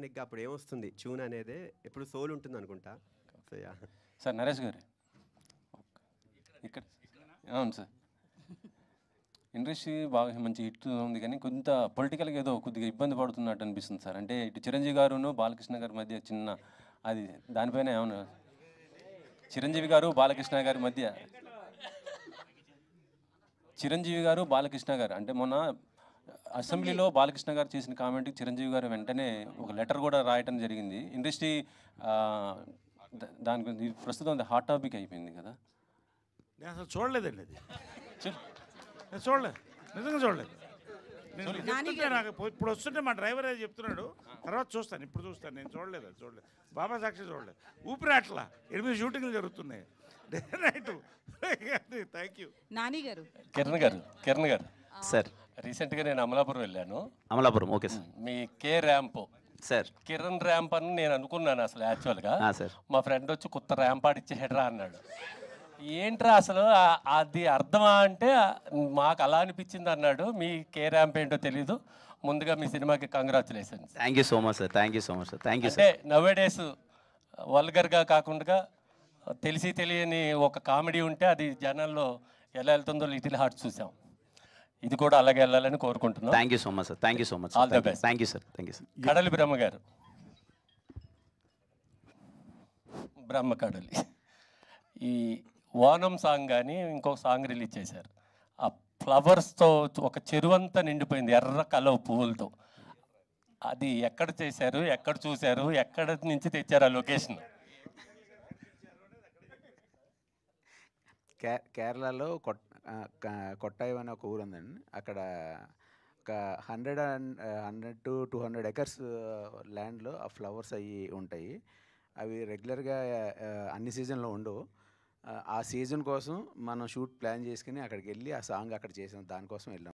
ఆర్గానిక్గా అప్పుడు ఏమొస్తుంది ట్యూన్ అనేది ఎప్పుడు సోల్ ఉంటుంది అనుకుంటా. సో యా సార్ నరేష్ గారు ఇక్కడ అవును సార్ ఇండస్ట్రీ బాగా మంచి హిట్ ఉంది కానీ కొంత పొలిటికల్గా ఏదో కొద్దిగా ఇబ్బంది పడుతున్నట్టు అనిపిస్తుంది సార్. అంటే ఇటు చిరంజీవి గారును బాలకృష్ణ గారి మధ్య చిన్న అది దానిపైన ఏమన్నా చిరంజీవి గారు బాలకృష్ణ గారి మధ్య చిరంజీవి గారు బాలకృష్ణ గారు అంటే మొన్న అసెంబ్లీలో బాలకృష్ణ గారు చేసిన కామెంట్కి చిరంజీవి గారు వెంటనే ఒక లెటర్ కూడా రాయటం జరిగింది. ఇండస్ట్రీ దాని గురించి ప్రస్తుతం అది హాట్ టాపిక్ అయిపోయింది కదా. నేను అసలు చూడలేదండి అది. నేను చూడలేదు, నిజంగా చూడలేదు. నేను చెప్తుంటే నాకు ఇప్పుడు వస్తుంటే మా డ్రైవర్ అది చెప్తున్నాడు, తర్వాత చూస్తాను, ఇప్పుడు చూస్తాను. నేను చూడలేదు, అది చూడలేదు. బాబా సాక్షి చూడలేదు. ఊపిరి అట్లా 8 షూటింగ్లు జరుగుతున్నాయి రైట్. Thank you. నాని గారు కిరణ్ గారు సార్ రీసెంట్గా నేను అమలాపురం వెళ్ళాను. Amalapuram okay sir. మీ కే ర్యాంప్ సార్ కిరణ్ ర్యాంప్ అని నేను అనుకున్నాను అసలు యాక్చువల్గా. సార్ మా ఫ్రెండ్ వచ్చి కొత్త ర్యాంప్ ఆడిచ్చేహెడ్రా అన్నాడు. ఏంట్రా అసలు అది అర్థమా అంటే మాకు అలా అనిపించింది అన్నాడు. మీ కే ర్యాంప్ ఏంటో తెలీదు. ముందుగా మీ సినిమాకి congratulations. Thank you so much sir. Thank you so much sir. Thank you అంటే సార్. నవ్వే డేస్ వల్గర్గా కాకుండా తెలిసి తెలియని ఒక కామెడీ ఉంటే అది జనాల్లో ఎలా వెళ్తుందో లిటిల్ హార్ట్ చూసాం. ఇది కూడా అలాగే వెళ్ళాలని కోరుకుంటున్నాం. Thank you so much sir. Thank you so much. All the best. Thank you sir. Thank you sir. కడలి బ్రహ్మ గారు బ్రహ్మ కడలి ఈ ఓనం సాంగ్ కానీ ఇంకొక సాంగ్ రిలీజ్ చేశారు. ఆ ఫ్లవర్స్తో ఒక చెరువంతా నిండిపోయింది ఎర్ర కలవ పువ్వులతో. అది ఎక్కడ చేశారు, ఎక్కడ చూశారు, ఎక్కడ నుంచి తెచ్చారు ఆ లొకేషన్? కేరళలో కొట్టాయి అనే ఒక ఊరు ఉందండి. అక్కడ ఒక 100 to 200 ఎకర్స్ ల్యాండ్లో ఆ ఫ్లవర్స్ అవి ఉంటాయి. అవి రెగ్యులర్గా అన్ని సీజన్లో ఉండవు. ఆ సీజన్ కోసం మనం షూట్ ప్లాన్ చేసుకుని అక్కడికి వెళ్ళి ఆ సాంగ్ అక్కడ చేసాం. దానికోసం వెళ్ళాం.